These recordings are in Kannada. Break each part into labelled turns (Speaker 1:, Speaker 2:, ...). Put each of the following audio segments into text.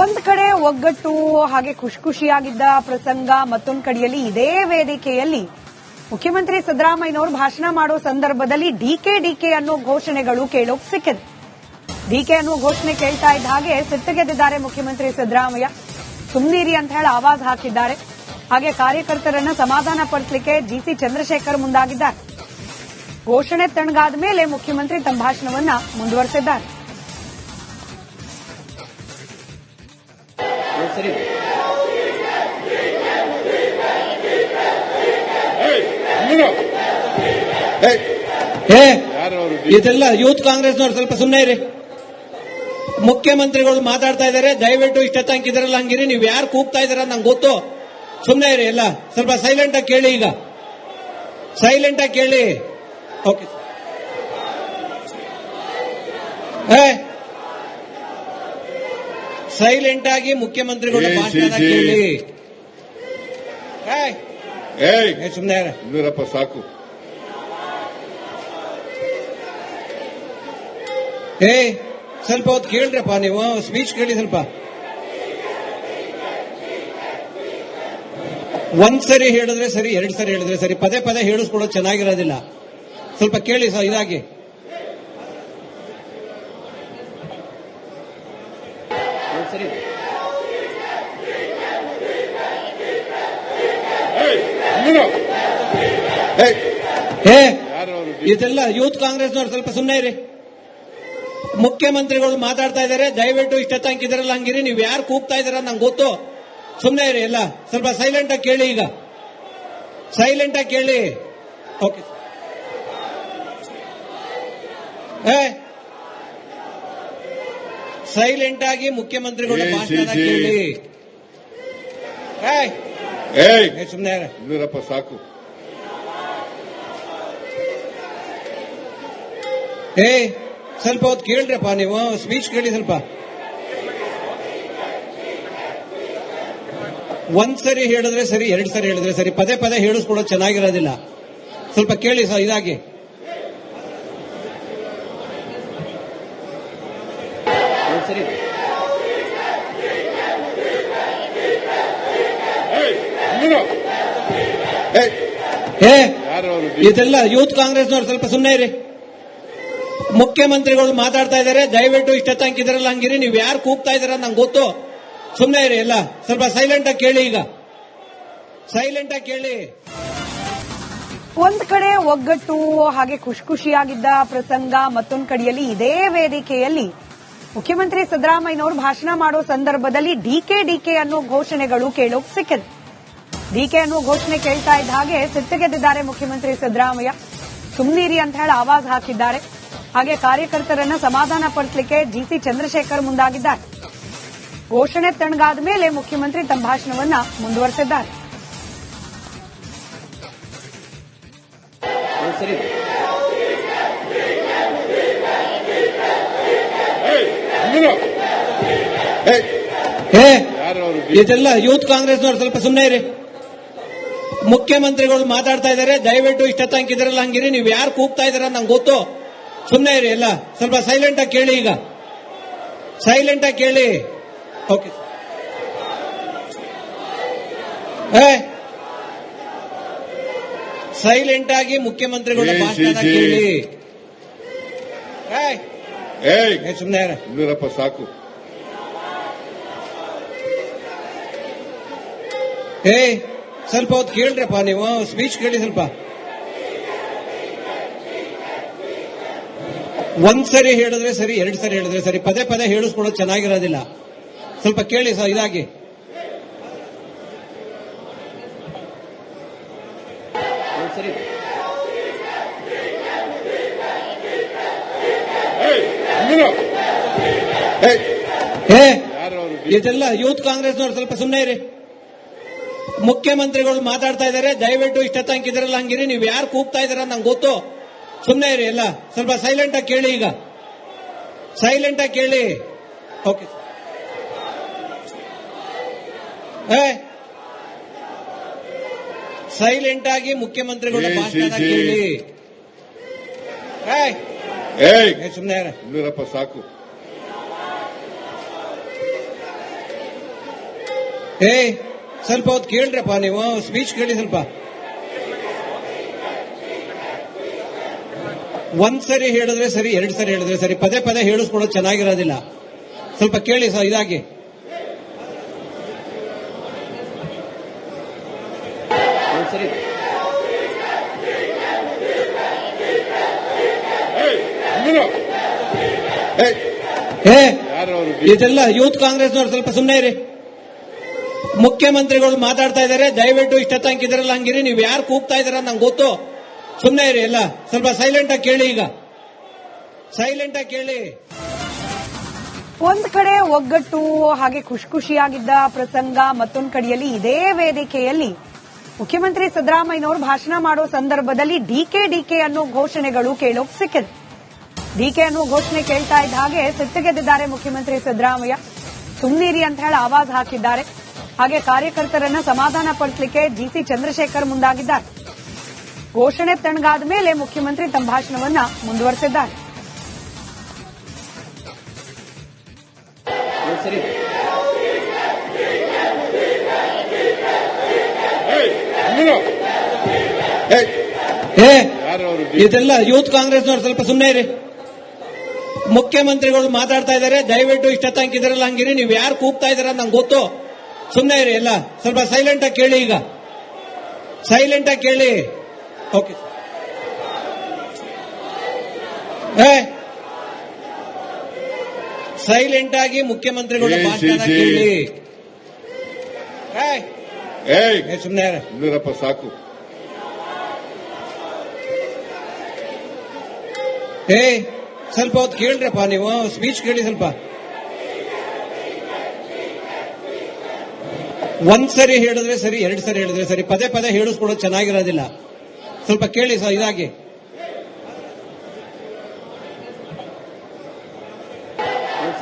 Speaker 1: ಒಂದ್ ಕಡೆ ಒಗ್ಗಟ್ಟು ಹಾಗೆ ಖುಷಿಯಾಗಿದ್ದ ಪ್ರಸಂಗ, ಮತ್ತೊಂದು ಕಡೆಯಲ್ಲಿ ಇದೇ ವೇದಿಕೆಯಲ್ಲಿ ಮುಖ್ಯಮಂತ್ರಿ ಸಿದ್ದರಾಮಯ್ಯನವರು ಭಾಷಣ ಮಾಡೋ ಸಂದರ್ಭದಲ್ಲಿ ಡಿಕೆ ಅನ್ನೋ ಘೋಷಣೆಗಳು ಕೇಳೋಕ್ ಸಿಕ್ಕಿದೆ. ಡಿಕೆ ಅನ್ನೋ ಘೋಷಣೆ ಕೇಳ್ತಾ ಇದ್ದ ಹಾಗೆ ಸಿಟ್ಟಿಗೆದ್ದಿದ್ದಾರೆ ಮುಖ್ಯಮಂತ್ರಿ ಸಿದ್ದರಾಮಯ್ಯ. ಸುಮ್ನೀರಿ ಅಂತ ಹೇಳಿ ಆವಾಜ್ ಹಾಕಿದ್ದಾರೆ. ಹಾಗೆ ಕಾರ್ಯಕರ್ತರನ್ನ ಸಮಾಧಾನ ಪಡಿಸಲಿಕ್ಕೆ ಜಿಸಿ ಚಂದ್ರಶೇಖರ್ ಮುಂದಾಗಿದ್ದಾರೆ. ಘೋಷಣೆ ತಣ್ಣಗಾದ ಮೇಲೆ ಮುಖ್ಯಮಂತ್ರಿ ತಮ್ಮ ಭಾಷಣವನ್ನ ಮುಂದುವರೆಸಿದ್ದಾರೆ.
Speaker 2: ಇದೆಲ್ಲ ಯೂತ್ ಕಾಂಗ್ರೆಸ್ನವ್ರು ಸ್ವಲ್ಪ ಸುಮ್ಮನೆ ಇರಿ. ಮುಖ್ಯಮಂತ್ರಿಗಳು ಮಾತಾಡ್ತಾ ಇದ್ದಾರೆ, ದಯವಿಟ್ಟು ಇಷ್ಟ ತನಕ ಇದ್ರಲ್ಲ ಹಂಗಿರಿ. ನೀವು ಯಾರು ಕೂಗ್ತಾ ಇದಾರ ನಂಗೆ ಗೊತ್ತು. ಸುಮ್ಮನೆ ಇರಿ, ಎಲ್ಲ ಸ್ವಲ್ಪ ಸೈಲೆಂಟ್ ಆಗಿ ಕೇಳಿ. ಈಗ ಸೈಲೆಂಟ್ ಆಗಿ ಕೇಳಿ. ಓಕೆ, ಸೈಲೆಂಟ್ ಆಗಿ ಮುಖ್ಯಮಂತ್ರಿಗಳು ಭಾಷಣ ಕೇಳಿ. ಸುಮ್ಮನೆ
Speaker 3: ಇಂದಿರಪ್ಪ ಸಾಕು.
Speaker 2: ಸ್ವಲ್ಪ ಹೊತ್ತು ಕೇಳ್ರಪ್ಪ, ನೀವು ಸ್ಪೀಚ್ ಕೇಳಿ. ಸ್ವಲ್ಪ ಒಂದ್ಸರಿ ಹೇಳಿದ್ರೆ ಸರಿ, 2 ಸರಿ ಹೇಳಿದ್ರೆ ಸರಿ, ಪದೇ ಪದೇ ಹೇಳಿಸ್ಕೊಡೋದು ಚೆನ್ನಾಗಿರೋದಿಲ್ಲ. ಸ್ವಲ್ಪ ಕೇಳಿ ಇದಾಗಿ. ಇದೆಲ್ಲ ಯೂತ್ ಕಾಂಗ್ರೆಸ್ನವ್ರು ಸ್ವಲ್ಪ ಸುಮ್ಮನೆ ಇರಿ. ಮುಖ್ಯಮಂತ್ರಿಗಳು ಮಾತಾಡ್ತಾ ಇದ್ದಾರೆ, ದಯವಿಟ್ಟು ಇಷ್ಟ ತನಕ ಇದ್ರಲ್ಲ ಹಂಗಿರಿ. ನೀವು ಯಾರು ಕೂಗ್ತಾ ಇದಾರ ನಂಗೆ ಗೊತ್ತು. ಸುಮ್ಮನೆ ಇರಿ, ಎಲ್ಲ ಸ್ವಲ್ಪ ಸೈಲೆಂಟ್ ಆಗಿ ಕೇಳಿ. ಈಗ ಸೈಲೆಂಟ್ ಆಗಿ ಕೇಳಿ. ಓಕೆ, ಸೈಲೆಂಟ್ ಆಗಿ ಮುಖ್ಯಮಂತ್ರಿಗಳು ಭಾಷಣ ಕೇಳಿ. ಸುಮ್ಮನೆ
Speaker 3: ಇಂದಿರಪ್ಪ ಸಾಕು.
Speaker 2: ಸ್ವಲ್ಪ ಹೊತ್ತು ಕೇಳ್ರಪ್ಪ, ನೀವು ಸ್ಪೀಚ್ ಕೇಳಿ. ಸ್ವಲ್ಪ ಒಂದ್ಸರಿ ಹೇಳಿದ್ರೆ ಸರಿ, 2 ಸರಿ ಹೇಳಿದ್ರೆ ಸರಿ, ಪದೇ ಪದೇ ಹೇಳಿಸ್ಕೊಡೋದು ಚೆನ್ನಾಗಿರೋದಿಲ್ಲ. ಸ್ವಲ್ಪ ಕೇಳಿ ಇದಾಗಿ. ಇದೆಲ್ಲ ಯೂತ್ ಕಾಂಗ್ರೆಸ್ನವ್ರು ಸ್ವಲ್ಪ ಸುಮ್ಮನೆ ಇರಿ. ಮುಖ್ಯಮಂತ್ರಿಗಳು ಮಾತಾಡ್ತಾ ಇದ್ದಾರೆ, ದಯವಿಟ್ಟು ಇಷ್ಟ ತನಕ ಇದ್ರಲ್ಲ ಹಂಗಿರಿ. ನೀವು ಯಾರು ಕೂಗ್ತಾ ಇದಾರ ನಂಗೆ ಗೊತ್ತು. ಸುಮ್ಮನೆ ಇರಿ, ಎಲ್ಲ ಸ್ವಲ್ಪ ಸೈಲೆಂಟ್ ಆಗಿ ಕೇಳಿ. ಈಗ ಸೈಲೆಂಟ್ ಆಗಿ ಕೇಳಿ.
Speaker 1: ಒಂದ್ ಕಡೆ ಒಗ್ಗಟ್ಟು ಹಾಗೆ ಖುಷಿಯಾಗಿದ್ದ ಪ್ರಸಂಗ, ಮತ್ತೊಂದು ಕಡೆಯಲ್ಲಿ ಇದೇ ವೇದಿಕೆಯಲ್ಲಿ ಮುಖ್ಯಮಂತ್ರಿ ಸಿದ್ದರಾಮಯ್ಯನವರು ಭಾಷಣ ಮಾಡೋ ಸಂದರ್ಭದಲ್ಲಿ ಡಿಕೆ ಅನ್ನೋ ಘೋಷಣೆಗಳು ಕೇಳೋಕ್ ಸಿಕ್ಕಿದೆ. ಡಿಕೆ ಅನ್ನೋ ಘೋಷಣೆ ಕೇಳ್ತಾ ಇದ್ದ ಹಾಗೆ ಸಿಟ್ಟಿಗೆದ್ದಿದ್ದಾರೆ ಮುಖ್ಯಮಂತ್ರಿ ಸಿದ್ದರಾಮಯ್ಯ. ಸುಮ್ನೀರಿ ಅಂತ ಹೇಳಿ ಆವಾಜ್ ಹಾಕಿದ್ದಾರೆ. ಹಾಗೆ ಕಾರ್ಯಕರ್ತರನ್ನ ಸಮಾಧಾನ ಪಡಿಸಲಿಕ್ಕೆ ಜಿಸಿ ಚಂದ್ರಶೇಖರ್ ಮುಂದಾಗಿದ್ದಾರೆ. ಘೋಷಣೆ ತಣ್ಣಗಾದ ಮೇಲೆ ಮುಖ್ಯಮಂತ್ರಿ ತಮ್ಮ ಭಾಷಣವನ್ನ ಮುಂದುವರೆಸಿದ್ದಾರೆ.
Speaker 2: ಇದೆಲ್ಲ ಯೂತ್ ಕಾಂಗ್ರೆಸ್ನವ್ರು ಸ್ವಲ್ಪ ಸುಮ್ಮನೆ ಇರಿ. ಮುಖ್ಯಮಂತ್ರಿಗಳು ಮಾತಾಡ್ತಾ ಇದ್ದಾರೆ, ದಯವಿಟ್ಟು ಇಷ್ಟ ತನಕ ಇದ್ರಲ್ಲ ಹಂಗಿರಿ. ನೀವು ಯಾರು ಕೂಗ್ತಾ ಇದಾರ ನಂಗೆ ಗೊತ್ತು. ಸುಮ್ಮನೆ ಇರಿ, ಎಲ್ಲ ಸ್ವಲ್ಪ ಸೈಲೆಂಟ್ ಆಗಿ ಕೇಳಿ. ಈಗ ಸೈಲೆಂಟ್ ಆಗಿ ಕೇಳಿ. ಓಕೆ, ಸೈಲೆಂಟ್ ಆಗಿ ಮುಖ್ಯಮಂತ್ರಿಗಳು ಭಾಷಣ ಕೇಳಿ. ಸುಮ್ಮನೆ
Speaker 3: ಇಂದಿರಪ್ಪ ಸಾಕು.
Speaker 2: ಸ್ವಲ್ಪ ಹೊತ್ತು ಕೇಳ್ರಪ್ಪ, ನೀವು ಸ್ಪೀಚ್ ಕೇಳಿ. ಸ್ವಲ್ಪ ಒಂದ್ಸರಿ ಹೇಳಿದ್ರೆ ಸರಿ, 2 ಸರಿ ಹೇಳಿದ್ರೆ ಸರಿ, ಪದೇ ಪದೇ ಹೇಳಿಸ್ಕೊಡೋದು ಚೆನ್ನಾಗಿರೋದಿಲ್ಲ. ಸ್ವಲ್ಪ ಕೇಳಿ ಇದಾಗಿ. ಇದೆಲ್ಲ ಯೂತ್ ಕಾಂಗ್ರೆಸ್ನವ್ರು ಸ್ವಲ್ಪ ಸುಮ್ಮನೆ ಇರಿ. ಮುಖ್ಯಮಂತ್ರಿಗಳು ಮಾತಾಡ್ತಾ ಇದ್ದಾರೆ, ದಯವಿಟ್ಟು ಇಷ್ಟ ತನಕ ಇದ್ರಲ್ಲ ಹಂಗಿರಿ. ನೀವು ಯಾರು ಕೂಗ್ತಾ ಇದಾರ ನಂಗೆ ಗೊತ್ತು. ಸುಮ್ಮನೆ ಇರಿ, ಎಲ್ಲ ಸ್ವಲ್ಪ ಸೈಲೆಂಟ್ ಆಗಿ ಕೇಳಿ. ಈಗ ಸೈಲೆಂಟ್ ಆಗಿ ಕೇಳಿ. ಓಕೆ, ಸೈಲೆಂಟ್ ಆಗಿ ಮುಖ್ಯಮಂತ್ರಿಗಳು ಭಾಷಣ ಕೇಳಿ. ಸುಮ್ಮನೆ
Speaker 3: ಇಂದಿರಪ್ಪ ಸಾಕು.
Speaker 2: ಸ್ವಲ್ಪ ಹೊತ್ತು ಕೇಳ್ರಪ್ಪ, ನೀವು ಸ್ಪೀಚ್ ಕೇಳಿ. ಸ್ವಲ್ಪ ಒಂದ್ಸರಿ ಹೇಳಿದ್ರೆ ಸರಿ, 2 ಸರಿ ಹೇಳಿದ್ರೆ ಸರಿ, ಪದೇ ಪದೇ ಹೇಳಿಸ್ಕೊಡೋದು ಚೆನ್ನಾಗಿರೋದಿಲ್ಲ. ಸ್ವಲ್ಪ ಕೇಳಿ ಇದಾಗಿ. ಸರಿ, ಇದೆಲ್ಲ ಯೂತ್ ಕಾಂಗ್ರೆಸ್ನವ್ರು ಸ್ವಲ್ಪ ಸುಮ್ಮನೆ ಇರಿ. ಮುಖ್ಯಮಂತ್ರಿಗಳು ಮಾತಾಡ್ತಾ ಇದ್ದಾರೆ, ದಯವಿಟ್ಟು ಇಷ್ಟ ತನಕ ಇದ್ರಲ್ಲ ಹಂಗಿರಿ. ನೀವು ಯಾರು ಕೂಗ್ತಾ ಇದಾರ ನಂಗೆ ಗೊತ್ತು, ಸುಮ್ಮನೆ ಇರಿ. ಎಲ್ಲ ಸ್ವಲ್ಪ ಸೈಲೆಂಟ್ ಆಗಿ ಕೇಳಿ. ಈಗ ಸೈಲೆಂಟ್ ಆಗಿ ಕೇಳಿ.
Speaker 1: ಒಂದ್ ಕಡೆ ಒಗ್ಗಟ್ಟು ಹಾಗೆ ಖುಷಿಯಾಗಿದ್ದ ಪ್ರಸಂಗ, ಮತ್ತೊಂದ್ ಕಡೆಯಲ್ಲಿ ಇದೇ ವೇದಿಕೆಯಲ್ಲಿ ಮುಖ್ಯಮಂತ್ರಿ ಸಿದ್ದರಾಮಯ್ಯನವರು ಭಾಷಣ ಮಾಡೋ ಸಂದರ್ಭದಲ್ಲಿ ಡಿಕೆ ಅನ್ನೋ ಘೋಷಣೆಗಳು ಕೇಳೋಕ್ ಸಿಕ್ಕಿದೆ. ಡಿಕೆ ಅನ್ನೋ ಘೋಷಣೆ ಕೇಳ್ತಾ ಇದ್ದ ಹಾಗೆ ಸಿಟ್ಟಿಗೆದ್ದಿದ್ದಾರೆ ಮುಖ್ಯಮಂತ್ರಿ ಸಿದ್ದರಾಮಯ್ಯ. ಸುಮ್ನೀರಿ ಅಂತ ಹೇಳಿ ಆವಾಜ್ ಹಾಕಿದ್ದಾರೆ. ಹಾಗೆ ಕಾರ್ಯಕರ್ತರನ್ನ ಸಮಾಧಾನ ಪಡಿಸಲಿಕ್ಕೆ ಜಿಸಿ ಚಂದ್ರಶೇಖರ್ ಮುಂದಾಗಿದ್ದಾರೆ. ಘೋಷಣೆ ತಣ್ಣಗಾದ ಮೇಲೆ ಮುಖ್ಯಮಂತ್ರಿ ತಮ್ಮ ಭಾಷಣವನ್ನ ಮುಂದುವರೆಸಿದ್ದಾರೆ.
Speaker 2: ಇದೆಲ್ಲ ಯೂತ್ ಕಾಂಗ್ರೆಸ್ನವ್ರು ಸ್ವಲ್ಪ ಸುಮ್ಮನೆ ಇರಿ. ಮುಖ್ಯಮಂತ್ರಿಗಳು ಮಾತಾಡ್ತಾ ಇದ್ದಾರೆ, ದಯವಿಟ್ಟು ಇಷ್ಟ ತನಕ ಇದ್ರಲ್ಲ ಹಂಗಿರಿ. ನೀವು ಯಾರು ಕೂಗ್ತಾ ಇದಾರ ನಂಗೆ ಗೊತ್ತು, ಸುಮ್ಮನೆ ಇರಿ. ಎಲ್ಲ ಸ್ವಲ್ಪ ಸೈಲೆಂಟ್ ಆಗಿ ಕೇಳಿ. ಈಗ ಸೈಲೆಂಟ್ ಆಗಿ ಕೇಳಿ. ಓಕೆ, ಸೈಲೆಂಟ್ ಆಗಿ ಮುಖ್ಯಮಂತ್ರಿಗಳು ಭಾಷಣ ಕೇಳಿ. ಸುಮ್ಮನೆ
Speaker 3: ಇಂದಿರಪ್ಪ ಸಾಕು.
Speaker 2: ಸ್ವಲ್ಪ ಹೊತ್ತು ಕೇಳ್ರಪ್ಪ, ನೀವು ಸ್ಪೀಚ್ ಕೇಳಿ. ಸ್ವಲ್ಪ ಒಂದ್ಸರಿ ಹೇಳಿದ್ರೆ ಸರಿ, 2 ಸರಿ ಹೇಳಿದ್ರೆ ಸರಿ, ಪದೇ ಪದೇ ಹೇಳಿಸ್ಕೊಡೋದು ಚೆನ್ನಾಗಿರೋದಿಲ್ಲ. ಸ್ವಲ್ಪ ಕೇಳಿ ಇದಾಗಿ.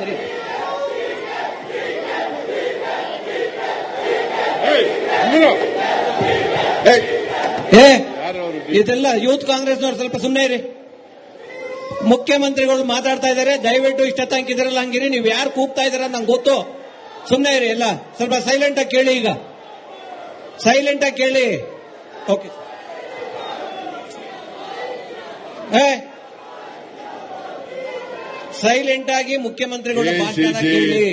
Speaker 2: ಸರಿ, ಇದೆಲ್ಲ ಯೂತ್ ಕಾಂಗ್ರೆಸ್ನವ್ರು ಸ್ವಲ್ಪ ಸುಮ್ಮನೆ ಇರಿ. ಮುಖ್ಯಮಂತ್ರಿಗಳು ಮಾತಾಡ್ತಾ ಇದ್ದಾರೆ, ದಯವಿಟ್ಟು ಇಷ್ಟ ತನಕ ಇದ್ರಲ್ಲ ಹಂಗಿರಿ. ನೀವು ಯಾರು ಕೂಗ್ತಾ ಇದಾರ ನಂಗೆ ಗೊತ್ತು, ಸುಮ್ಮನೆ ಇರಿ. ಎಲ್ಲ ಸ್ವಲ್ಪ ಸೈಲೆಂಟ್ ಆಗಿ ಕೇಳಿ. ಈಗ ಸೈಲೆಂಟ್ ಆಗಿ ಕೇಳಿ. ಓಕೆ, ಸೈಲೆಂಟ್ ಆಗಿ ಮುಖ್ಯಮಂತ್ರಿಗಳು ಭಾಷಣ ಕೇಳಿ.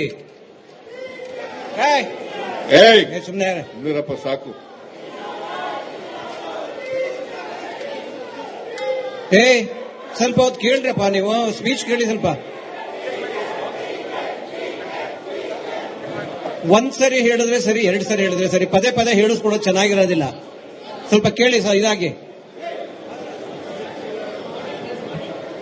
Speaker 2: ಸುಮ್ಮನೆ
Speaker 3: ಇಂದಿರಪ್ಪ ಸಾಕು.
Speaker 2: ಸ್ವಲ್ಪ ಹೊತ್ತು ಕೇಳ್ರಪ್ಪ, ನೀವು ಸ್ಪೀಚ್ ಕೇಳಿ. ಸ್ವಲ್ಪ ಒಂದ್ಸರಿ ಹೇಳಿದ್ರೆ ಸರಿ, 2 ಸರಿ ಹೇಳಿದ್ರೆ ಸರಿ, ಪದೇ ಪದೇ ಹೇಳಿಸ್ಕೊಡೋದು ಚೆನ್ನಾಗಿರೋದಿಲ್ಲ. ಸ್ವಲ್ಪ ಕೇಳಿ ಇದಾಗಿ.